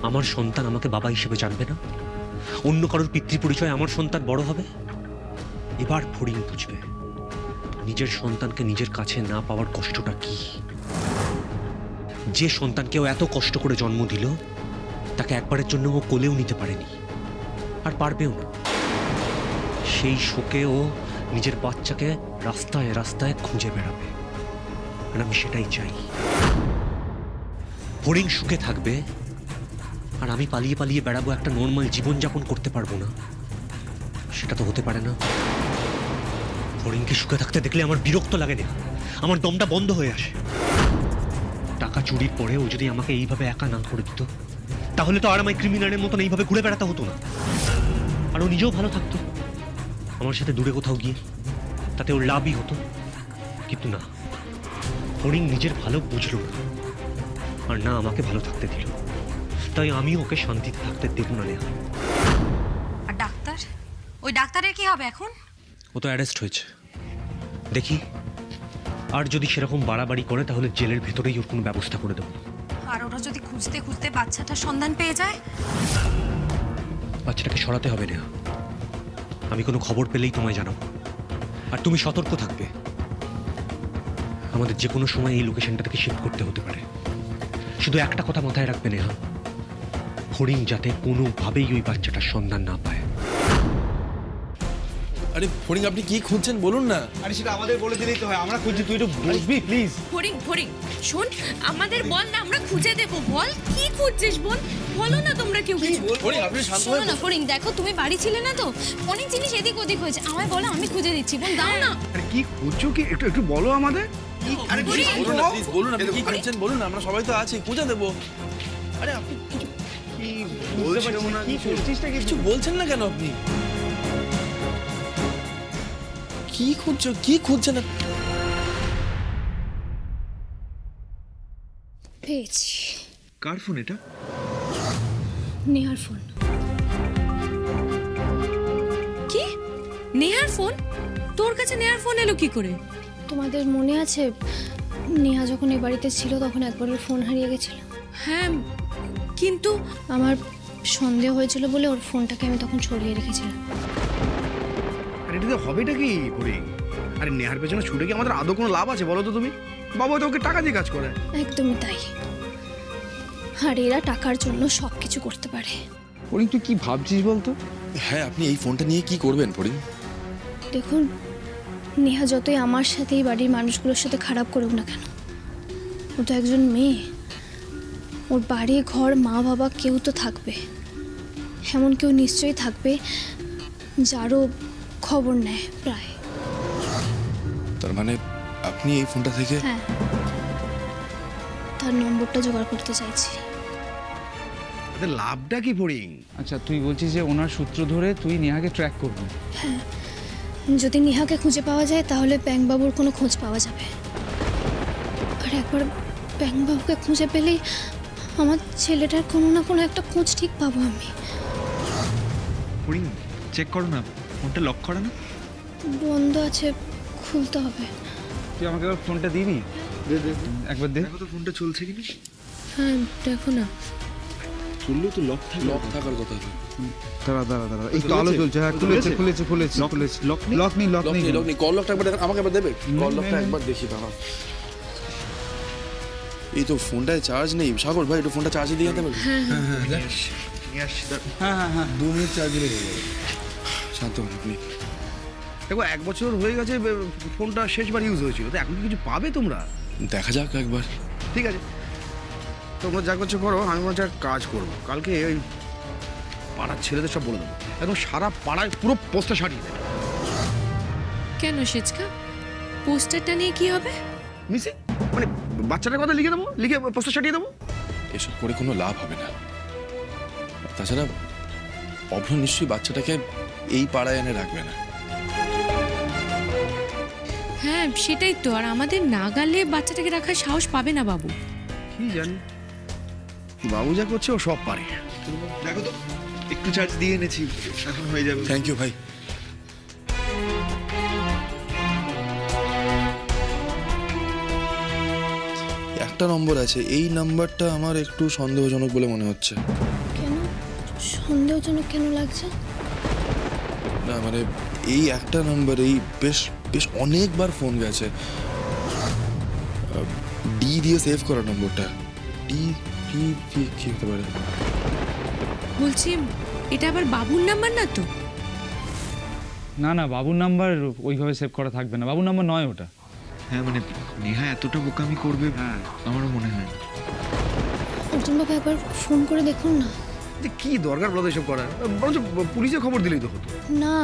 আমার সন্তান আমাকে বাবা হিসেবে জানবে না? অন্য কারোর পিতৃ পরিচয় আমার সন্তান বড় হবে? এবার ফড়িং বুঝবে নিজের সন্তানকে নিজের কাছে না পাওয়ার কষ্টটা কি। যে সন্তানকেও এত কষ্ট করে জন্ম দিল, তাকে একবারের জন্য ও কোলেও নিতে পারেনি, আর পারবেও না। সেই শোকে ও নিজের বাচ্চাকে রাস্তায় রাস্তায় খুঁজে বেড়াবে, আর আমি সেটাই চাই। ফড়িং সুখে থাকবে, আর আমি পালিয়ে পালিয়ে বেড়াবো, একটা নর্মাল জীবনযাপন করতে পারবো না। সেটা তো হতে পারে না। ফড়িংকে সুখে থাকতে দেখলে আমার বিরক্ত লাগে না, আমার দমটা বন্ধ হয়ে আসে। টাকা চুরির পরে ও যদি আমাকে এইভাবে একা না করে দিত, তাহলে তো আর আমায় ক্রিমিনালের মতন এইভাবে ঘুরে বেড়াতে হতো না, আর ও নিজেও ভালো থাকতো আমার সাথে দূরে কোথাও গিয়ে, তাতে ওর লাভই হতো। কিন্তু না, ফড়িং নিজের ভালো বুঝলো না, আর না আমাকে ভালো থাকতে দিল। তাই আমি ওকে শান্তিতে থাকতে দেবো না নেহা। আর ডাক্তার, ওই ডাক্তারের কি হবে এখন? ও তো অ্যারেস্ট হয়েছে, দেখি আর যদি সেরকম বাড়াবাড়ি করে তাহলে জেলের ভেতরেই ওর কোনো ব্যবস্থা করে দেবো। আর ওরা যদি খুঁজতে খুঁজতে বাচ্চাটার সন্ধান পেয়ে যায়? বাচ্চাটাকে সরাতে হবে নেহা, আমি কোনো খবর পেলেই তোমায় জানাবো। আর তুমি সতর্ক থাকবে, আমাদের যে কোনো সময় এই লোকেশনটা থেকে শিফট করতে হতে পারে। শুধু একটা কথা মাথায় রাখবে নেহা, ফড়িং যাতে কোনোভাবেই ওই বাচ্চাটার সন্ধান না পায়। আরে ফড়িং, আপনি কি খুঁজছেন বলুন না। আরে সেটা আমাদের বলে দিলেই তো হয়, আমরা খুঁজছি, তুই একটু বসবি প্লিজ। ফড়িং ফড়িং শোন, আমাদের বল না, আমরা খুঁজে দেবো। বল কি খুঁজছিস বোন, বলো না তোমরা কেউ কিছু। ফড়িং, আপনি শান্ত শোনো হয়ে না ফড়িং, দেখো তুমি বাড়ি ছিলে না তো, অনেক জিনিস এদিক ওদিক হয়েছে, আমায় বলো, আমি খুঁজে দিচ্ছি। বোন দাও না। আরে কি খুঁজছো কি, একটু একটু বলো আমাদের। আরে ফড়িং, বলুন না, প্লিজ বলুন, আপনি কি খুঁজছেন বলুন না, আমরা সবাই তো আছি, খুঁজে দেবো। আরে আপনি কিছু কি বলছো না, কি করছিসটা কিছু বলছেন না কেন আপনি? কি খুঁজছো, কি খুঁজছেন? পেয়েছি। কার ফোন এটা? নেহার ফোন। কি? নেহার ফোন? তোর কাছে নেহার ফোন এলো কি করে? তোমাদের মনে আছে নেহা যখন এই বাড়িতে ছিল তখন একবার ওর ফোন হারিয়ে গেছিল? হ্যাঁ, কিন্তু আমার সন্দেহ হয়েছিল বলে ওর ফোনটাকে আমি তখন ছড়িয়ে রেখেছিলাম। আরে এটাতে হবেটা কি করে? আরে নেহার পেছনে ছুটে কি আমাদের আদৌ কোনো লাভ আছে বলো তো তুমি? বাবা তো ওকে টাকা দিয়ে কাজ করে। একদমই তাই। আর এরা টাকার জন্য সব কিছু করতে পারে। ফড়িং তুই কি ভাবছিস বলতো? হ্যাঁ, আপনি এই ফোনটা নিয়ে কি করবেন ফড়িং? দেখুন, নেহা যতই আমার সাথে এই বাড়ির মানুষগুলোর সাথে খারাপ করুক না কেন, ও তো একজন মেয়ে। ওর বাড়ি ঘর মা বাবা কেউ তো থাকবে, এমন কেউ নিশ্চয়ই থাকবে যারও খবর নেয় প্রায়। তার মানে আপনি এই ফোনটা থেকে? হ্যাঁ, তার নম্বরটা জোগাড় করতে চাইছি। এতে লাভটা কি ফড়িং? আচ্ছা তুই বলছিস যে ওনার সূত্র ধরে তুই নেহাকে ট্র্যাক করবি? হ্যাঁ, যদি নেহাকে খুঁজে পাওয়া যায় তাহলে ব্যাংকবাবুর কোনো খোঁজ পাওয়া যাবে। আর একবার ব্যাংকবাবুকে খুঁজে পেলেই আমার ছেলেটার কোনো না কোনো একটা খোঁজ ঠিক পাবো আমি। ফড়িং চেক করো না, ফোনটা লক করা না? বন্ধ আছে, খুলতে হবে। তুই আমাকে এবার ফোনটা দিবি? একবার দে। দেখো তো ফোনটা চলছে কিনা। হ্যাঁ দেখো না। চললেও তো লক থাকে। লক থাকার কথা তো। দাঁড়া দাঁড়া দাঁড়া, এই তো আলো চলছে। হ্যাঁ খুলেছে খুলেছে খুলেছে খুলেছে। লক নেই? লক নেই লক লক নেই। নেই, লক নেই। কল লকটা একবার দেখেন, আমাকে একবার দেবে? কল লকটা একবার দেখি দাঁড়াও। এই তো ফোনটায় চার্জ নেই। সাগর ভাই, একটু ফোনটা চার্জে দিয়ে দেবে? নিয়ে আসছি, দাঁড়া। হ্যাঁ হ্যাঁ হ্যাঁ 2 মিনিট চার্জ দিলে হয়ে যাবে। শান্ত হন আপনি। দেখো 1 বছর হয়ে গেছে ফোনটা শেষবার ইউজ হয়েছিল, তো এখন কি কিছু পাবে তোমরা? দেখা যাক একবার। ঠিক আছে, তোমরা যা করছো করো, আমি মনে হচ্ছে এক কাজ করবো। কালকে ওই পাড়ার ছেলেদের সব বলে দেবো, একদম সারা পাড়ায় পুরো পোস্টার সারিয়ে দেবে। কেন সেচকা, পোস্টারটা নিয়ে কি হবে? মিসি মানে বাচ্চাটার কথা লিখে দেবো, লিখে পোস্টার সাটিয়ে দেবো। এসব করে কোনো লাভ হবে না। তাছাড়া অভ্র নিশ্চয়ই বাচ্চাটাকে এই পাড়ায় এনে রাখবে না। হ্যাঁ সেটাই তো, আর আমাদের নাগালে বাচ্চাটাকে রাখার সাহস পাবে না বাবু। কি জানি, বাবু যা করছে ও সব পারে। দেখো তো, একটু চার্জ দিয়ে এনেছি, এখন হয়ে যাবে। থ্যাংক ইউ ভাই। একটা নম্বর আছে, এই নাম্বারটা আমার একটু সন্দেহজনক বলে মনে হচ্ছে। কেন সন্দেহজনক কেন লাগছে? না মানে এই একটা নাম্বার, এই বেশ বেশ অনেকবার ফোন গেছে। ডি দিয়ে সেভ করা নম্বরটা। ডি ডি কি হতে পারে? বলছি এটা আবার বাবুর নাম্বার না তো? না না, বাবুর নাম্বার ওইভাবে সেভ করা থাকবে না, বাবুর নাম্বার নয় ওটা। হ্যাঁ মানে নেহা এতটা বোকামি করবে আমারও মনে হয় না। অর্জুনবাবু একবার ফোন করে দেখুন না। যে কি দরকার বলো এসব করার, বরঞ্চ পুলিশে খবর দিলেই তো হতো। না,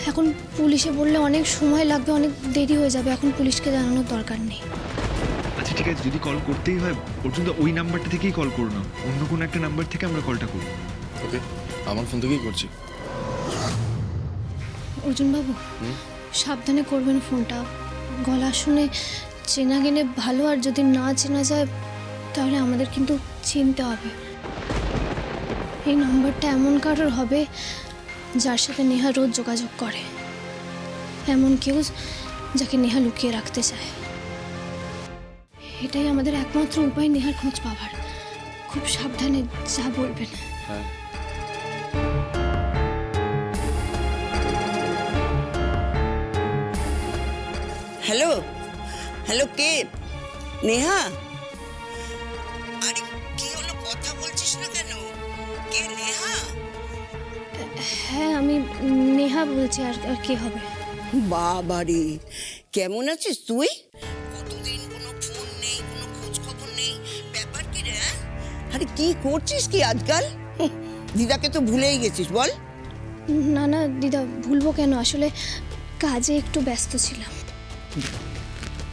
এখন পুলিশে বললে অনেক সময় লাগবে, অনেক দেরি হয়ে যাবে। এখন পুলিশকে জানানোর দরকার নেই। আচ্ছা ঠিক আছে, যদি কল করতেই হয় অর্জুন দা ওই নাম্বারটা থেকেই কল করো না, অন্য কোনো একটা নাম্বার থেকে আমরা কলটা করি। ওকে, আমার ফোন থেকেই করছি। অর্জুনবাবু সাবধানে করবেন ফোনটা। গলা শুনে চেনা গেলে ভালো, আর যদি না চেনা যায় তাহলে আমাদের কিন্তু চিনতে হবে। এই নাম্বারটা এমন কারোর হবে যার সাথে নেহা রোজ যোগাযোগ করে, এমন কেউ যাকে নেহা লুকিয়ে রাখতে চায়। এটাই আমাদের একমাত্র উপায় নেহার খোঁজ পাওয়ার। খুব সাবধানে যা বলবেন। হ্যাঁ হ্যালো হ্যালো, কে? নেহা? আরে কি হলো, কথা বলছিস না কেন? কে নেহা? হ্যাঁ আমি নেহা বলছি, আর কে হবে? বাবারে, কেমন আছিস তুই? কতদিন কোনো ফোন নেই, কোনো খোঁজ খবর নেই, ব্যাপার কি রে? আরে কি করছিস কি আজকাল? দিদাকে তো ভুলেই গেছিস বল। না না দিদা, ভুলবো কেন, আসলে কাজে একটু ব্যস্ত ছিলাম।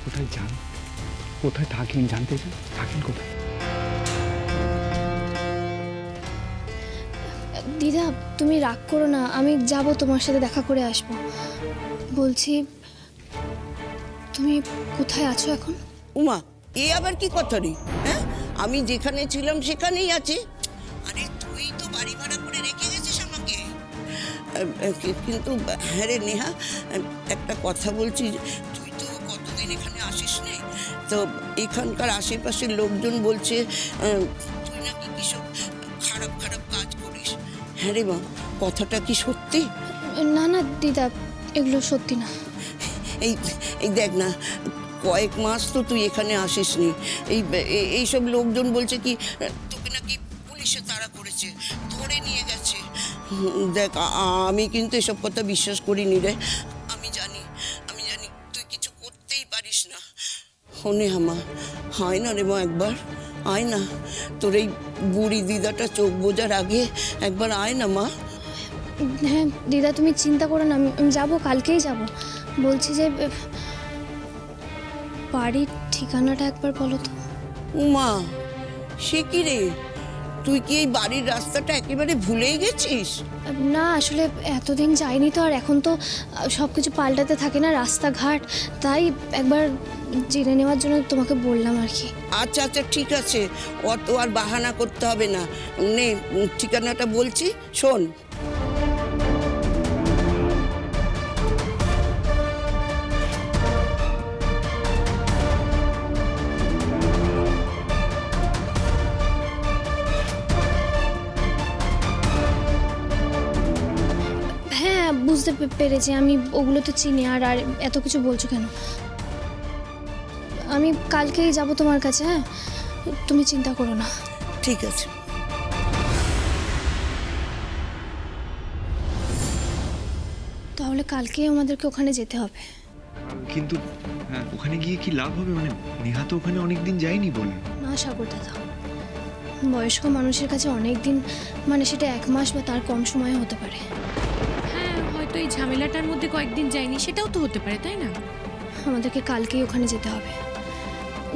কোথায় যান, কোথায় থাকেন জানতে চান? থাকেন কোথায়? দিদা তুমি রাগ করো না, আমি যাব, তোমার সাথে দেখা করে আসবো। বলছি তুমি কোথায় আছো এখন? উমা, এ আবার কি কথা রে? হ্যাঁ, আমি যেখানে ছিলাম সেখানেই আছি। আরে তুই তো বাড়ি ভাড়া করে রেখে গেছিস আমাকে। কিন্তু হ্যাঁ রে নেহা, একটা কথা বলছি, তুই তো কতদিন এখানে আসিস নি, তো এখানকার আশেপাশের লোকজন বলছে তুই নাকি কিসব খারাপ খারাপ কাজ করিস। হ্যাঁ রে মা, কথাটা কি সত্যি? না না দিদা, এগুলো সত্যি না। এই এই দেখ না, কয়েক মাস তো তুই এখানে আসিসনি, এইসব লোকজন বলছে কি তোকে নাকি পুলিশে তাড়া করেছে, ধরে নিয়ে গেছে। দেখ আমি কিন্তু এসব কথা বিশ্বাস করিনি রে। আমি জানি তুই কিছু করতেই পারিস না। হনে হামা, হয় না রে মা, একবার আয় না, তোর এই বুড়ি দিদাটা চোখ বোঝার আগে একবার আয় না মা। হ্যাঁ দিদা তুমি চিন্তা করো না, আমি যাবো, কালকেই যাব। বলছি যে বাড়ির ঠিকানাটা একবার বলো তো। উমা, সে কি রে, তুই কি এই বাড়ির রাস্তাটা একেবারে ভুলেই গেছিস? না আসলে এতদিন যাইনি তো, আর এখন তো সব কিছু পাল্টাতে থাকে না রাস্তাঘাট, তাই একবার জেনে নেওয়ার জন্য তোমাকে বললাম আর কি। আচ্ছা আচ্ছা ঠিক আছে, অত আর বাহানা করতে হবে না। নে ঠিকানাটা বলছি, শোন। হ্যাঁ বুঝতে পেরেছি, আমি ওগুলো তো চিনি। আর আর এত কিছু বলছো কেন? আমি কালকেই যাব তোমার কাছে। হ্যাঁ তুমি চিন্তা করো না। ঠিক আছে। তাহলে কালকেই আমাদেরকে ওখানে যেতে হবে। কিন্তু হ্যাঁ, ওখানে গিয়ে কি লাভ হবে? মানে নেহা তো ওখানে অনেকদিন যায়নি বলে। না সাগর দাদা, বয়স্ক মানুষের কাছে অনেক দিন মানে সেটা 1 মাস বা তার কম সময় হতে পারে। হ্যাঁ হয়তো এই ঝামেলাটার মধ্যে কয়েকদিন যায়নি, সেটাও তো হতে পারে, তাই না? আমাদেরকে কালকেই ওখানে যেতে হবে।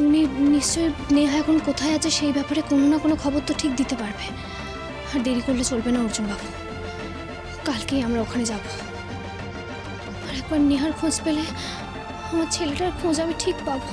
উনি নিশ্চয়ই নেহা এখন কোথায় আছে সেই ব্যাপারে কোনো না কোনো খবর তো ঠিক দিতে পারবে। আর দেরি করলে চলবে না অর্জুনবাবু, কালকেই আমরা ওখানে যাব। আর একবার নেহার খোঁজ পেলে আমার ছেলেটার খোঁজ আমি ঠিক পাবো।